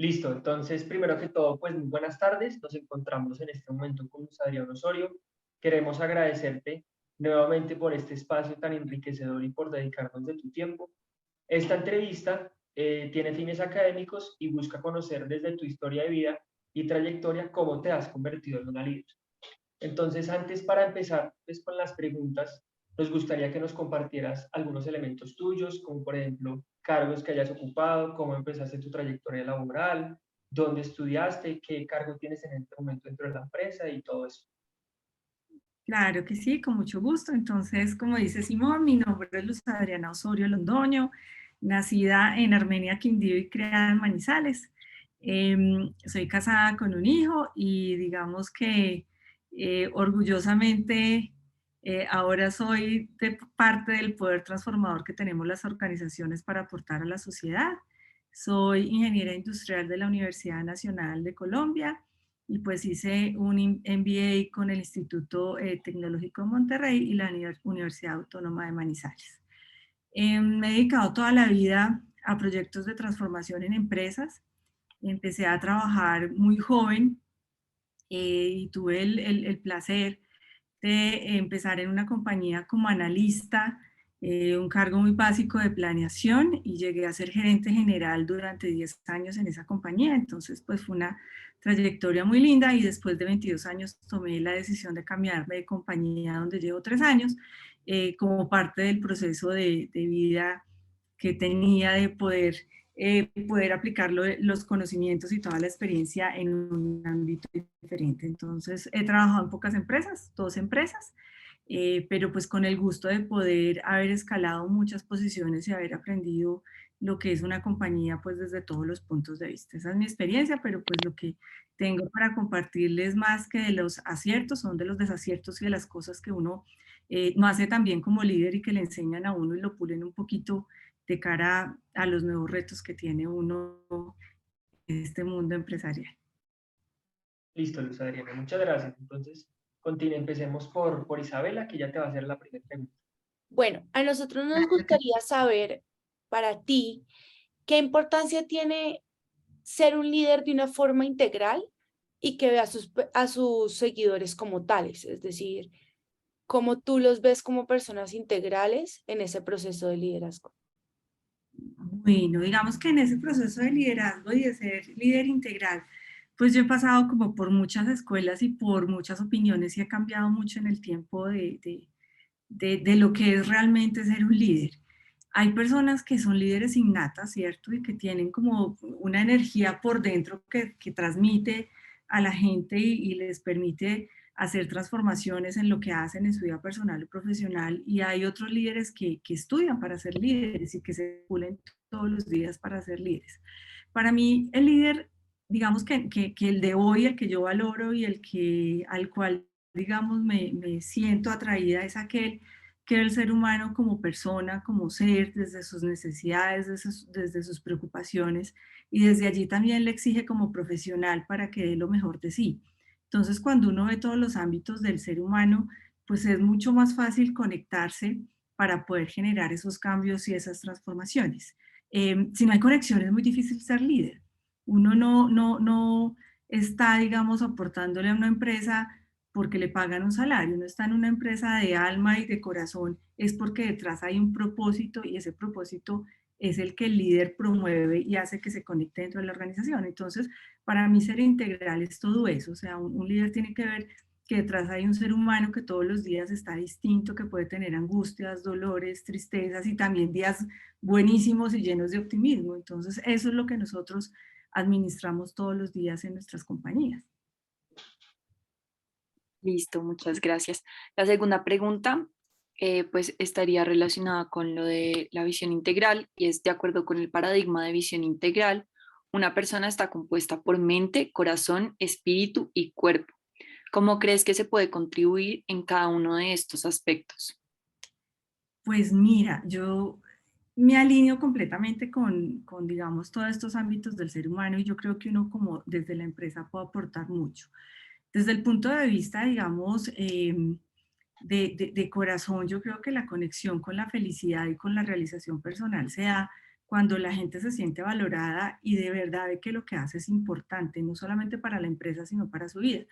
Listo, entonces primero que todo, pues muy buenas tardes. Nos encontramos en este momento con Luz Adrián Osorio. Queremos agradecerte nuevamente por este espacio tan enriquecedor y por dedicarnos de tu tiempo. Esta entrevista tiene fines académicos y busca conocer desde tu historia de vida y trayectoria cómo te has convertido en una líder. Entonces, antes para empezar pues, con las preguntas, nos gustaría que nos compartieras algunos elementos tuyos, como por ejemplo cargos que hayas ocupado, cómo empezaste tu trayectoria laboral, dónde estudiaste, qué cargo tienes en este momento dentro de la empresa y todo eso. Claro que sí, con mucho gusto. Entonces, como dice Simón, mi nombre es Luz Adriana Osorio Londoño, nacida en Armenia, Quindío y criada en Manizales. Soy casada con un hijo y digamos que orgullosamente ahora soy parte del poder transformador que tenemos las organizaciones para aportar a la sociedad. Soy ingeniera industrial de la Universidad Nacional de Colombia y pues hice un MBA con el Instituto Tecnológico de Monterrey y la Universidad Autónoma de Manizales. Me he dedicado toda la vida a proyectos de transformación en empresas. Empecé a trabajar muy joven y tuve el placer de empezar en una compañía como analista, un cargo muy básico de planeación y llegué a ser gerente general durante 10 años en esa compañía. Entonces, pues fue una trayectoria muy linda y después de 22 años tomé la decisión de cambiarme de compañía donde llevo 3 años como parte del proceso de vida que tenía de poder aplicar los conocimientos y toda la experiencia en un ámbito diferente. Entonces, he trabajado en pocas empresas, 2 empresas, pero pues con el gusto de poder haber escalado muchas posiciones y haber aprendido lo que es una compañía pues desde todos los puntos de vista. Esa es mi experiencia, pero pues lo que tengo para compartirles más que de los aciertos son de los desaciertos y de las cosas que uno no hace tan bien como líder y que le enseñan a uno y lo pulen un poquito de cara a los nuevos retos que tiene uno en este mundo empresarial. Listo, Luz Adriana, muchas gracias. Entonces, empecemos por Isabela, que ya te va a hacer la primera pregunta. Bueno, a nosotros nos gustaría saber para ti qué importancia tiene ser un líder de una forma integral y que vea a sus seguidores como tales, es decir, cómo tú los ves como personas integrales en ese proceso de liderazgo. Bueno, digamos que en ese proceso de liderazgo y de ser líder integral, pues yo he pasado como por muchas escuelas y por muchas opiniones y he cambiado mucho en el tiempo de lo que es realmente ser un líder. Hay personas que son líderes innatas, ¿cierto? Y que tienen como una energía por dentro que transmite a la gente y les permite hacer transformaciones en lo que hacen en su vida personal y profesional. Y hay otros líderes que estudian para ser líderes y que se pulen todos los días para ser líderes. Para mí, el líder, digamos que el de hoy, el que yo valoro y al cual, digamos, me siento atraída es aquel que ve el ser humano como persona, como ser, desde sus necesidades, desde sus preocupaciones y desde allí también le exige como profesional para que dé lo mejor de sí. Entonces, cuando uno ve todos los ámbitos del ser humano, pues es mucho más fácil conectarse para poder generar esos cambios y esas transformaciones. Si no hay conexión, es muy difícil ser líder. Uno no está, digamos, aportándole a una empresa porque le pagan un salario, uno está en una empresa de alma y de corazón, es porque detrás hay un propósito y ese propósito es el que el líder promueve y hace que se conecte dentro de la organización. Entonces, para mí ser integral es todo eso, o sea, un líder tiene que ver que detrás hay un ser humano que todos los días está distinto, que puede tener angustias, dolores, tristezas y también días buenísimos y llenos de optimismo. Entonces, eso es lo que nosotros administramos todos los días en nuestras compañías. Listo, muchas gracias. La segunda pregunta, pues estaría relacionada con lo de la visión integral y es de acuerdo con el paradigma de visión integral, una persona está compuesta por mente, corazón, espíritu y cuerpo. ¿Cómo crees que se puede contribuir en cada uno de estos aspectos? Pues mira, yo me alineo completamente digamos, todos estos ámbitos del ser humano y yo creo que uno como desde la empresa puede aportar mucho. Desde el punto de vista, digamos, de corazón, yo creo que la conexión con la felicidad y con la realización personal se da cuando la gente se siente valorada y de verdad ve que lo que hace es importante, no solamente para la empresa, sino para su vida.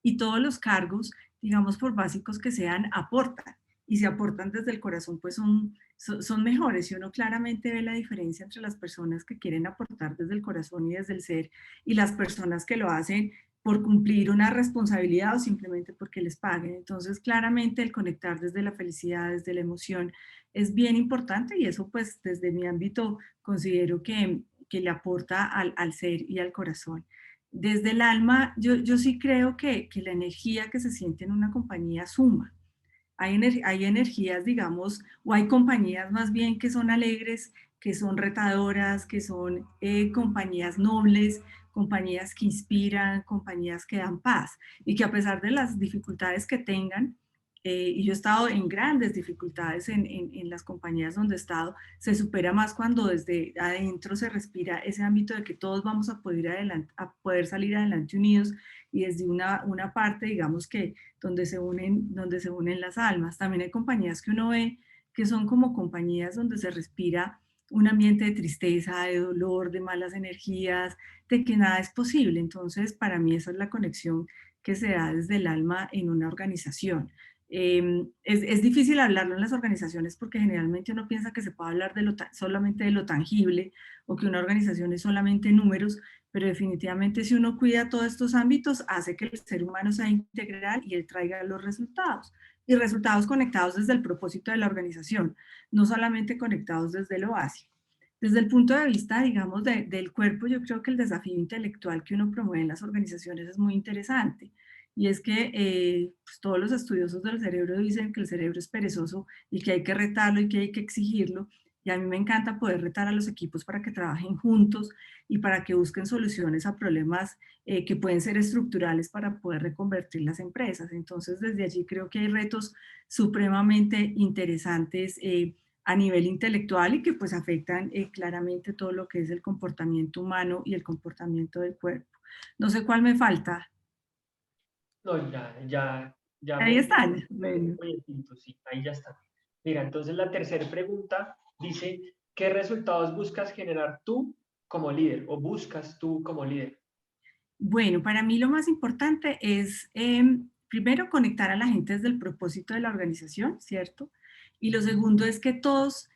Y todos los cargos, digamos, por básicos que sean, aportan. Y si aportan desde el corazón, pues son mejores. Y uno claramente ve la diferencia entre las personas que quieren aportar desde el corazón y desde el ser y las personas que lo hacen por cumplir una responsabilidad o simplemente porque les paguen. Entonces, claramente el conectar desde la felicidad, desde la emoción, es bien importante y eso pues desde mi ámbito considero que le aporta al ser y al corazón. Desde el alma, yo sí creo que la energía que se siente en una compañía suma. Hay energías, digamos, o hay compañías más bien que son alegres, que son retadoras, que son compañías nobles, compañías que inspiran, compañías que dan paz y que a pesar de las dificultades que tengan, y yo he estado en grandes dificultades en las compañías donde he estado, se supera más cuando desde adentro se respira ese ámbito de que todos vamos a a poder salir adelante unidos y desde una parte, digamos que donde se unen las almas. También hay compañías que uno ve que son como compañías donde se respira un ambiente de tristeza, de dolor, de malas energías, de que nada es posible. Entonces, para mí esa es la conexión que se da desde el alma en una organización. Es difícil hablarlo en las organizaciones porque generalmente uno piensa que se puede hablar solamente de lo tangible o que una organización es solamente números, pero definitivamente si uno cuida todos estos ámbitos hace que el ser humano sea integral y él traiga los resultados. Y resultados conectados desde el propósito de la organización, no solamente conectados desde lo básico. Desde el punto de vista, digamos, del cuerpo, yo creo que el desafío intelectual que uno promueve en las organizaciones es muy interesante. Y es que pues todos los estudiosos del cerebro dicen que el cerebro es perezoso y que hay que retarlo y que hay que exigirlo. Y a mí me encanta poder retar a los equipos para que trabajen juntos y para que busquen soluciones a problemas que pueden ser estructurales para poder reconvertir las empresas. Entonces, desde allí creo que hay retos supremamente interesantes a nivel intelectual y que pues afectan claramente todo lo que es el comportamiento humano y el comportamiento del cuerpo. No sé cuál me falta. No, ya Ahí me están. Bueno. sí, ahí ya está. Mira, entonces la tercera pregunta dice, ¿qué resultados buscas generar tú como líder o buscas tú como líder? Bueno, para mí lo más importante es, primero, conectar a la gente desde el propósito de la organización, ¿cierto? Y lo segundo es que todos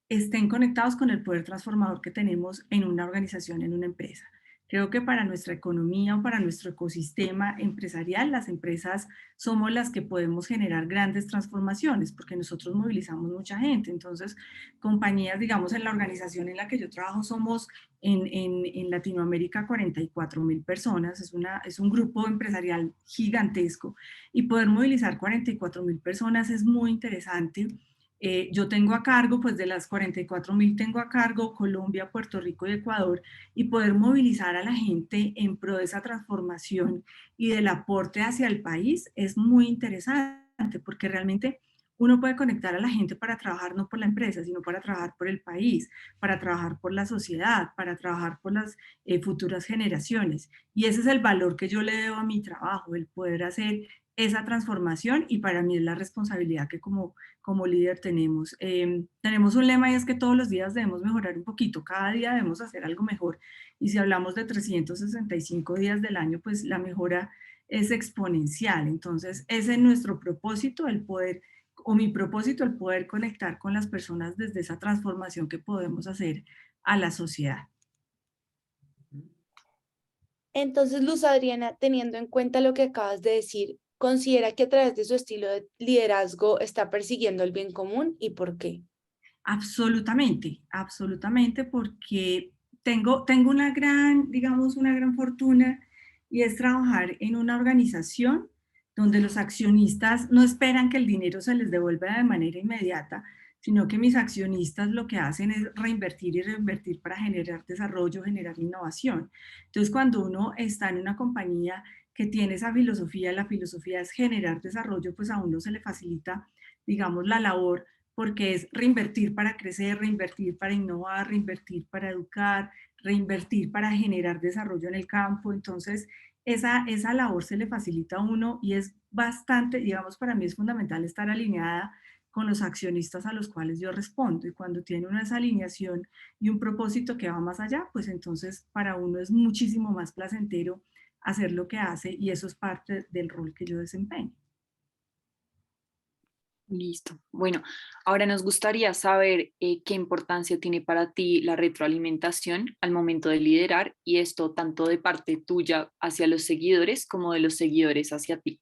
estén conectados con el poder transformador que tenemos en una organización, en una empresa. Creo que para nuestra economía o para nuestro ecosistema empresarial, las empresas somos las que podemos generar grandes transformaciones porque nosotros movilizamos mucha gente. Entonces, compañías, digamos, en la organización en la que yo trabajo somos en Latinoamérica 44.000 personas, es un grupo empresarial gigantesco y poder movilizar 44.000 personas es muy interesante. Yo tengo a cargo, pues de las 44.000 tengo a cargo Colombia, Puerto Rico y Ecuador y poder movilizar a la gente en pro de esa transformación y del aporte hacia el país es muy interesante porque realmente uno puede conectar a la gente para trabajar no por la empresa, sino para trabajar por el país, para trabajar por la sociedad, para trabajar por las futuras generaciones. Y ese es el valor que yo le debo a mi trabajo, el poder hacer esa transformación y para mí es la responsabilidad que como líder tenemos. Tenemos un lema y es que todos los días debemos mejorar un poquito, cada día debemos hacer algo mejor. Y si hablamos de 365 días del año, pues la mejora es exponencial. Entonces, ese es nuestro propósito, el poder o mi propósito, el poder conectar con las personas desde esa transformación que podemos hacer a la sociedad. Entonces, Luz Adriana, teniendo en cuenta lo que acabas de decir, ¿considera que a través de su estilo de liderazgo está persiguiendo el bien común y por qué? Absolutamente, absolutamente, porque tengo una gran, digamos, una gran fortuna y es trabajar en una organización donde los accionistas no esperan que el dinero se les devuelva de manera inmediata, sino que mis accionistas lo que hacen es reinvertir y reinvertir para generar desarrollo, generar innovación. Entonces, cuando uno está en una compañía que tiene esa filosofía, la filosofía es generar desarrollo, pues a uno se le facilita, digamos, la labor porque es reinvertir para crecer, reinvertir para innovar, reinvertir para educar, reinvertir para generar desarrollo en el campo. Entonces, esa labor se le facilita a uno y es bastante, digamos, para mí es fundamental estar alineada con los accionistas a los cuales yo respondo. Y cuando tiene una alineación y un propósito que va más allá, pues entonces para uno es muchísimo más placentero hacer lo que hace y eso es parte del rol que yo desempeño. Listo. Bueno, ahora nos gustaría saber qué importancia tiene para ti la retroalimentación al momento de liderar y esto tanto de parte tuya hacia los seguidores como de los seguidores hacia ti.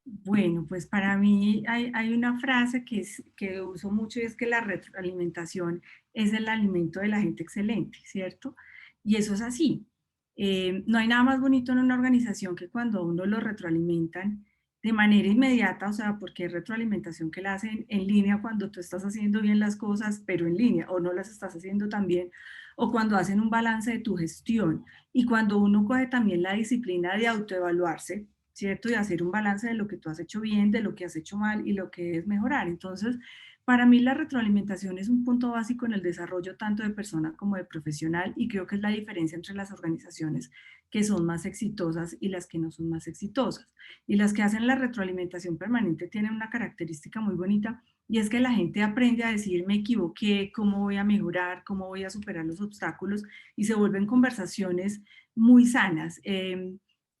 Bueno, pues para mí hay una frase que uso mucho y es que la retroalimentación es el alimento de la gente excelente, ¿cierto? Y eso es así. No hay nada más bonito en una organización que cuando a uno lo retroalimentan de manera inmediata, o sea, porque hay retroalimentación que la hacen en línea cuando tú estás haciendo bien las cosas, pero en línea, o no las estás haciendo tan bien, o cuando hacen un balance de tu gestión, y cuando uno coge también la disciplina de autoevaluarse, ¿cierto? Y hacer un balance de lo que tú has hecho bien, de lo que has hecho mal y lo que es mejorar. Entonces, para mí la retroalimentación es un punto básico en el desarrollo tanto de persona como de profesional y creo que es la diferencia entre las organizaciones que son más exitosas y las que no son más exitosas. Y las que hacen la retroalimentación permanente tienen una característica muy bonita y es que la gente aprende a decir me equivoqué, cómo voy a mejorar, cómo voy a superar los obstáculos y se vuelven conversaciones muy sanas.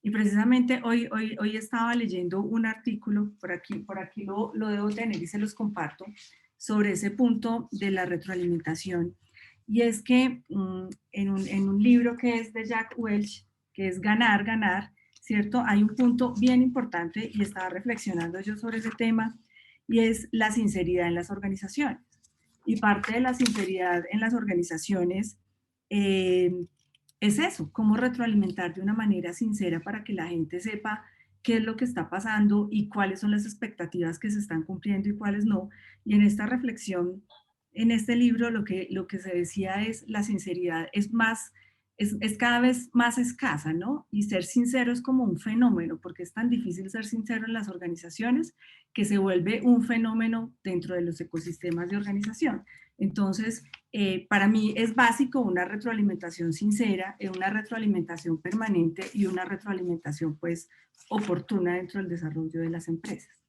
Y precisamente hoy estaba leyendo un artículo, por aquí lo debo tener y se los comparto, sobre ese punto de la retroalimentación. Y es que en un libro que es de Jack Welch, que es Ganar, Ganar, ¿cierto? Hay un punto bien importante y estaba reflexionando yo sobre ese tema y es la sinceridad en las organizaciones. Y parte de la sinceridad en las organizaciones es eso, cómo retroalimentar de una manera sincera para que la gente sepa qué es lo que está pasando y cuáles son las expectativas que se están cumpliendo y cuáles no. Y en esta reflexión, en este libro, lo que se decía es la sinceridad es cada vez más escasa, ¿no? Y ser sincero es como un fenómeno, porque es tan difícil ser sincero en las organizaciones que se vuelve un fenómeno dentro de los ecosistemas de organización. Entonces, para mí es básico una retroalimentación sincera, una retroalimentación permanente y una retroalimentación pues oportuna dentro del desarrollo de las empresas.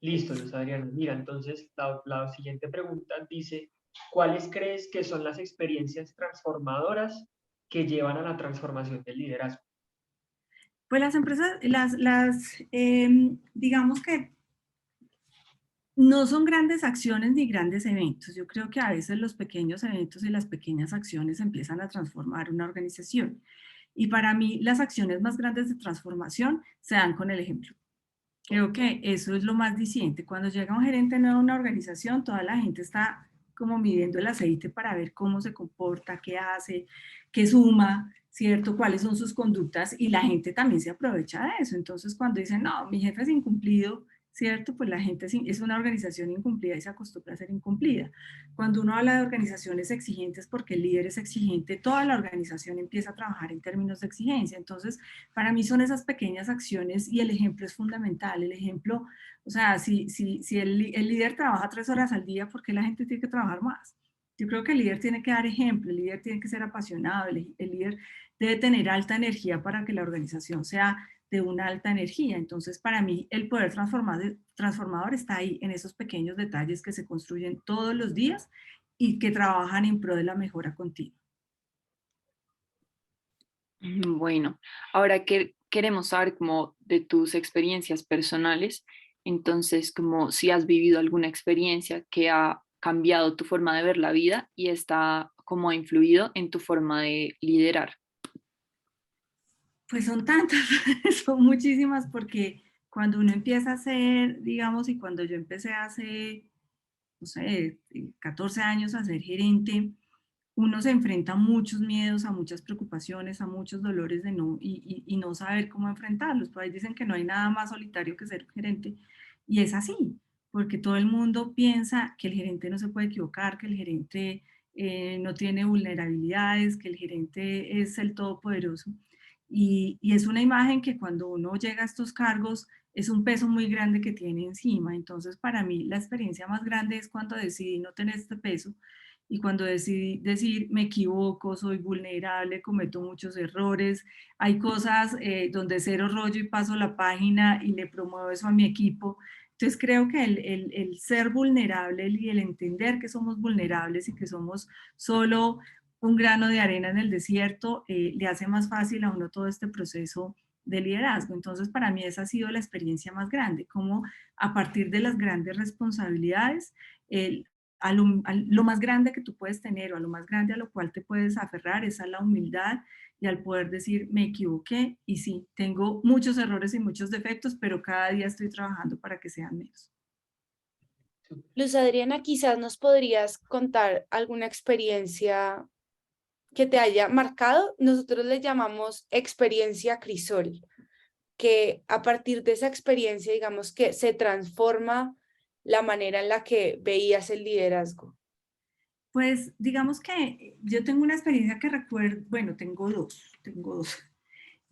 Listo, Luz Adriana. Mira, entonces la siguiente pregunta dice, ¿cuáles crees que son las experiencias transformadoras que llevan a la transformación del liderazgo? Pues las empresas, digamos que no son grandes acciones ni grandes eventos. Yo creo que a veces los pequeños eventos y las pequeñas acciones empiezan a transformar una organización. Y para mí las acciones más grandes de transformación se dan con el ejemplo. Creo que eso es lo más diciente. Cuando llega un gerente nuevo a una organización, toda la gente está como midiendo el aceite para ver cómo se comporta, qué hace, qué suma, ¿cierto? Cuáles son sus conductas y la gente también se aprovecha de eso. Entonces, cuando dicen, no, mi jefe es incumplido, ¿cierto? Pues la gente es una organización incumplida y se acostumbra a ser incumplida. Cuando uno habla de organizaciones exigentes porque el líder es exigente, toda la organización empieza a trabajar en términos de exigencia. Entonces, para mí son esas pequeñas acciones y el ejemplo es fundamental. El ejemplo, o sea, si el líder trabaja 3 horas al día, ¿por qué la gente tiene que trabajar más? Yo creo que el líder tiene que dar ejemplo, el líder tiene que ser apasionado, el líder debe tener alta energía para que la organización sea de una alta energía. Entonces, para mí, el poder transformador está ahí, en esos pequeños detalles que se construyen todos los días y que trabajan en pro de la mejora continua. Bueno, ahora que queremos saber como de tus experiencias personales, entonces como si has vivido alguna experiencia que ha cambiado tu forma de ver la vida y está como ha influido en tu forma de liderar. Pues son tantas, son muchísimas, porque cuando uno empieza a hacer, digamos, y cuando yo empecé hace, no sé, 14 años a ser gerente, uno se enfrenta a muchos miedos, a muchas preocupaciones, a muchos dolores de no, y no saber cómo enfrentarlos. Por ahí dicen que no hay nada más solitario que ser gerente, y es así, porque todo el mundo piensa que el gerente no se puede equivocar, que el gerente no tiene vulnerabilidades, que el gerente es el todopoderoso. Y es una imagen que cuando uno llega a estos cargos es un peso muy grande que tiene encima. Entonces, para mí, la experiencia más grande es cuando decidí no tener este peso y cuando decidí decir, me equivoco, soy vulnerable, cometo muchos errores, hay cosas donde cero rollo y paso la página y le promuevo eso a mi equipo. Entonces creo que el ser vulnerable y el entender que somos vulnerables y que somos solo un grano de arena en el desierto, le hace más fácil a uno todo este proceso de liderazgo. Entonces para mí esa ha sido la experiencia más grande, como a partir de las grandes responsabilidades, lo más grande que tú puedes tener o a lo más grande a lo cual te puedes aferrar es a la humildad y al poder decir, me equivoqué y sí, tengo muchos errores y muchos defectos, pero cada día estoy trabajando para que sean menos. Luz Adriana, quizás nos podrías contar alguna experiencia que te haya marcado. Nosotros le llamamos experiencia crisol, que a partir de esa experiencia, digamos que se transforma la manera en la que veías el liderazgo. Pues digamos que yo tengo una experiencia que recuerdo, bueno, tengo dos.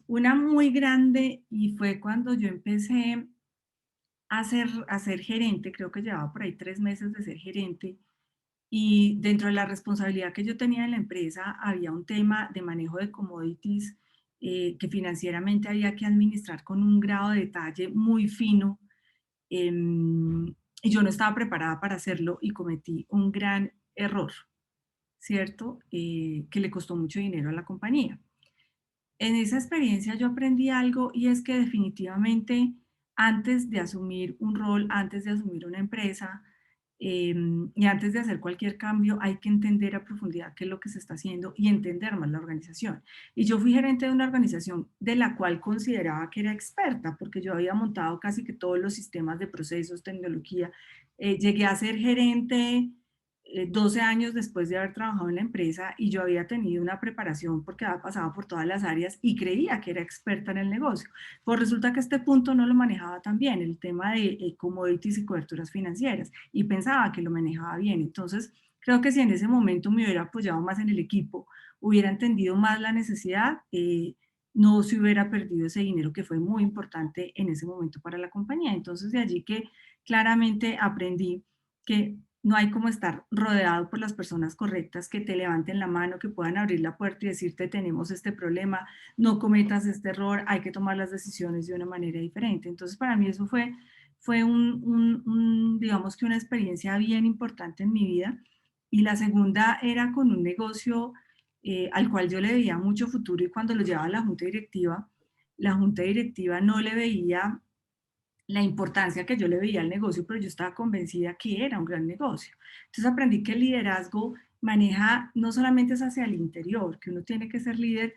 Una muy grande y fue cuando yo empecé a ser gerente, creo que llevaba por ahí 3 meses de ser gerente, y dentro de la responsabilidad que yo tenía en la empresa había un tema de manejo de commodities que financieramente había que administrar con un grado de detalle muy fino, y yo no estaba preparada para hacerlo y cometí un gran error, ¿cierto? Que le costó mucho dinero a la compañía. En esa experiencia yo aprendí algo y es que definitivamente antes de asumir un rol, antes de asumir una empresa y antes de hacer cualquier cambio hay que entender a profundidad qué es lo que se está haciendo y entender más la organización. Y yo fui gerente de una organización de la cual consideraba que era experta porque yo había montado casi que todos los sistemas de procesos, tecnología. Llegué a ser gerente 12 años después de haber trabajado en la empresa y yo había tenido una preparación porque había pasado por todas las áreas y creía que era experta en el negocio. Pues resulta que este punto no lo manejaba tan bien, el tema de commodities y coberturas financieras, y pensaba que lo manejaba bien. Entonces, creo que si en ese momento me hubiera apoyado más en el equipo, hubiera entendido más la necesidad, no se hubiera perdido ese dinero que fue muy importante en ese momento para la compañía. Entonces, de allí que claramente aprendí que no hay como estar rodeado por las personas correctas que te levanten la mano, que puedan abrir la puerta y decirte tenemos este problema, no cometas este error, hay que tomar las decisiones de una manera diferente. Entonces para mí eso fue digamos que una experiencia bien importante en mi vida. Y la segunda era con un negocio al cual yo le veía mucho futuro y cuando lo llevaba a la junta directiva no le veía la importancia que yo le veía al negocio, pero yo estaba convencida que era un gran negocio. Entonces aprendí que el liderazgo maneja no solamente es hacia el interior, que uno tiene que ser líder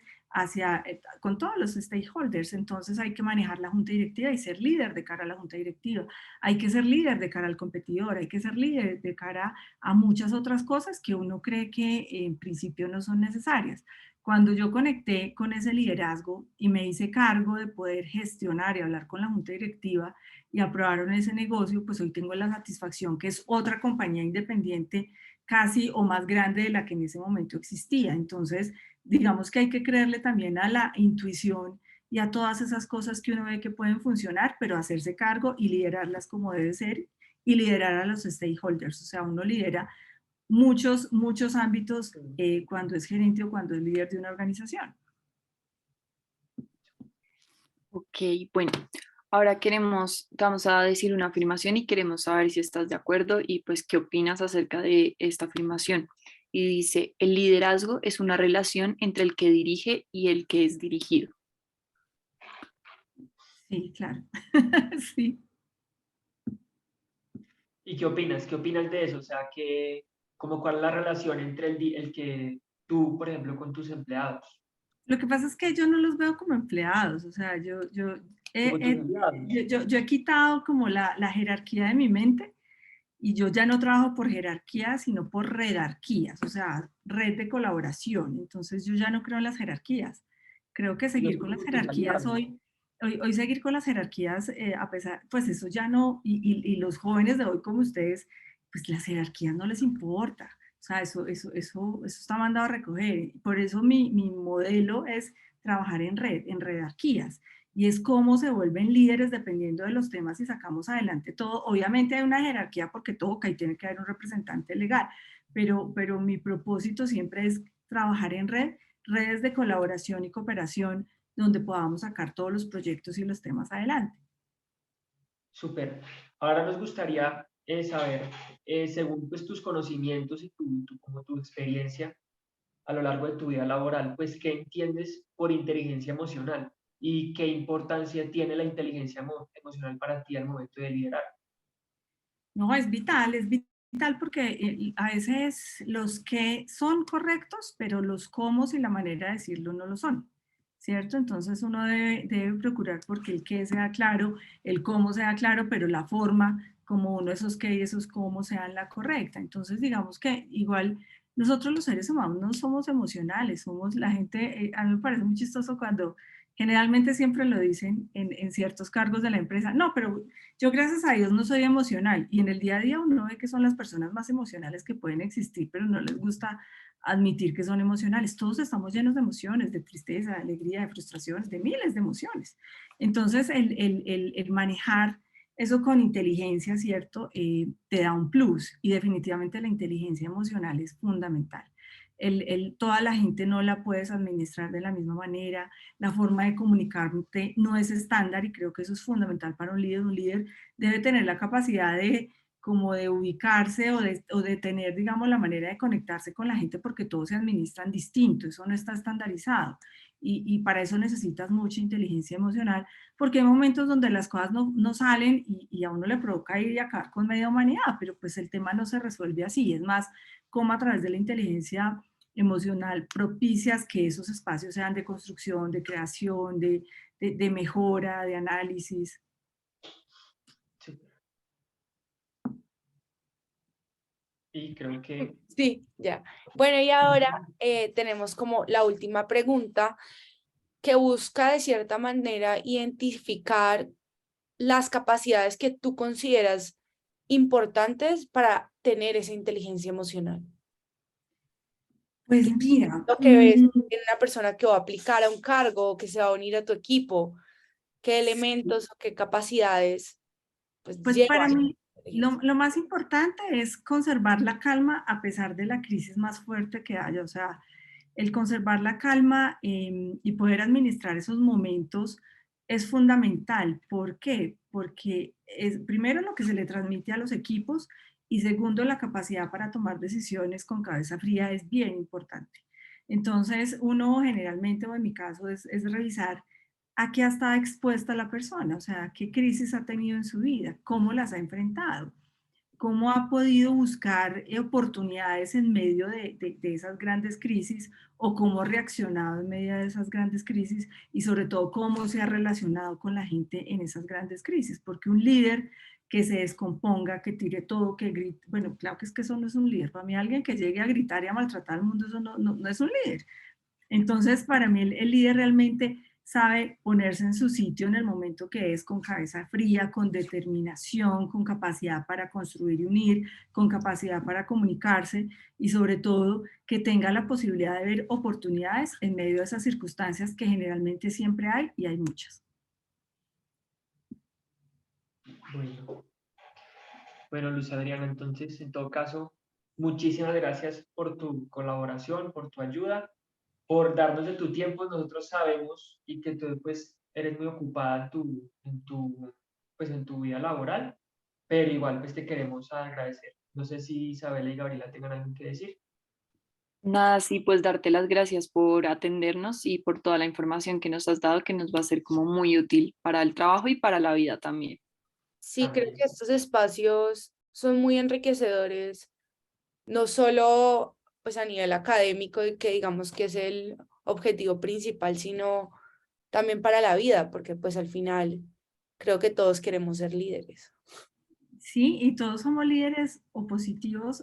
con todos los stakeholders, entonces hay que manejar la junta directiva y ser líder de cara a la junta directiva, hay que ser líder de cara al competidor, hay que ser líder de cara a muchas otras cosas que uno cree que en principio no son necesarias. Cuando yo conecté con ese liderazgo y me hice cargo de poder gestionar y hablar con la junta directiva y aprobaron ese negocio, pues hoy tengo la satisfacción que es otra compañía independiente casi o más grande de la que en ese momento existía. Entonces, digamos que hay que creerle también a la intuición y a todas esas cosas que uno ve que pueden funcionar, pero hacerse cargo y liderarlas como debe ser y liderar a los stakeholders. O sea, uno lidera muchos ámbitos cuando es gerente o cuando es líder de una organización. Ok, bueno, ahora vamos a decir una afirmación y queremos saber si estás de acuerdo y pues qué opinas acerca de esta afirmación. Y dice, el liderazgo es una relación entre el que dirige y el que es dirigido. Sí, claro. Sí. ¿Y qué opinas? ¿Qué opinas de eso? O sea, como cuál es la relación entre el que tú, por ejemplo, con tus empleados, Lo que pasa es que yo no los veo como empleados, o sea, como tus empleados? yo he quitado como la jerarquía de mi mente y yo ya no trabajo por jerarquía, sino por redarquías, o sea, red de colaboración. Entonces yo ya no creo en las jerarquías. Creo que Los seguir con las jerarquías aliados. hoy seguir con las jerarquías, a pesar, pues eso ya no, y los jóvenes de hoy como ustedes, pues las jerarquías no les importa. O sea, eso está mandado a recoger. Por eso mi modelo es trabajar en redarquías y es cómo se vuelven líderes dependiendo de los temas y sacamos adelante todo. Obviamente hay una jerarquía porque toca y tiene que haber un representante legal, pero mi propósito siempre es trabajar en redes de colaboración y cooperación donde podamos sacar todos los proyectos y los temas adelante. Súper. Ahora nos gustaría saber, según pues, tus conocimientos y como tu experiencia a lo largo de tu vida laboral, pues, ¿qué entiendes por inteligencia emocional? ¿Y qué importancia tiene la inteligencia emocional para ti al momento de liderar? No, es vital porque a veces los que son correctos, pero los cómo y la manera de decirlo no lo son, ¿cierto? Entonces uno debe procurar porque el qué sea claro, el cómo sea claro, pero la forma, como uno esos qué y esos cómo sean la correcta. Entonces digamos que igual nosotros los seres humanos no somos emocionales, somos la gente, a mí me parece muy chistoso cuando generalmente siempre lo dicen en ciertos cargos de la empresa, no, pero yo gracias a Dios no soy emocional y en el día a día uno ve que son las personas más emocionales que pueden existir, pero no les gusta admitir que son emocionales. Todos estamos llenos de emociones, de tristeza, de alegría, de frustraciones, de miles de emociones. Entonces, el manejar eso con inteligencia, ¿cierto? Te da un plus y definitivamente la inteligencia emocional es fundamental. Toda la gente no la puedes administrar de la misma manera, la forma de comunicarte no es estándar y creo que eso es fundamental para un líder. Un líder debe tener la capacidad de como de ubicarse o de tener, digamos, la manera de conectarse con la gente porque todos se administran distinto, eso no está estandarizado. Y para eso necesitas mucha inteligencia emocional, porque hay momentos donde las cosas no salen y a uno le provoca ir y acabar con media humanidad, pero pues el tema no se resuelve así, es más, como a través de la inteligencia emocional propicias que esos espacios sean de construcción, de creación, de mejora, de análisis. Sí. Y creo que Sí, ya. Bueno, y ahora tenemos como la última pregunta que busca de cierta manera identificar las capacidades que tú consideras importantes para tener esa inteligencia emocional. Pues mira, Lo que ves en una persona que va a aplicar a un cargo o que se va a unir a tu equipo, qué elementos o qué capacidades pues pues para llevan. mí lo más importante es conservar la calma a pesar de la crisis más fuerte que haya. O sea, el conservar la calma y poder administrar esos momentos es fundamental. ¿Por qué? Porque es primero lo que se le transmite a los equipos y segundo la capacidad para tomar decisiones con cabeza fría es bien importante. Entonces uno generalmente, o en mi caso, es revisar a qué ha estado expuesta la persona, o sea, qué crisis ha tenido en su vida, cómo las ha enfrentado, cómo ha podido buscar oportunidades en medio de esas grandes crisis o cómo ha reaccionado en medio de esas grandes crisis y sobre todo cómo se ha relacionado con la gente en esas grandes crisis, porque un líder que se descomponga, que tire todo, que grite, bueno, claro que es que eso no es un líder. Para mí alguien que llegue a gritar y a maltratar al mundo, eso no es un líder. Entonces, para mí el líder realmente sabe ponerse en su sitio en el momento que es con cabeza fría, con determinación, con capacidad para construir y unir, con capacidad para comunicarse y sobre todo que tenga la posibilidad de ver oportunidades en medio de esas circunstancias que generalmente siempre hay y hay muchas. bueno. Bueno, Luz Adriana, entonces, en todo caso, muchísimas gracias por tu colaboración, por tu ayuda, por darnos de tu tiempo. Nosotros sabemos y que tú, pues, eres muy ocupada pues, en tu vida laboral, pero igual, pues, te queremos agradecer. No sé si Isabela y Gabriela tengan algo que decir. Nada, sí, pues darte las gracias por atendernos y por toda la información que nos has dado, que nos va a ser como muy útil para el trabajo y para la vida también. Sí, creo También. que estos espacios son muy enriquecedores, no solo pues a nivel académico y que digamos que es el objetivo principal, sino también para la vida, porque pues al final creo que todos queremos ser líderes. Sí, y todos somos líderes opositivos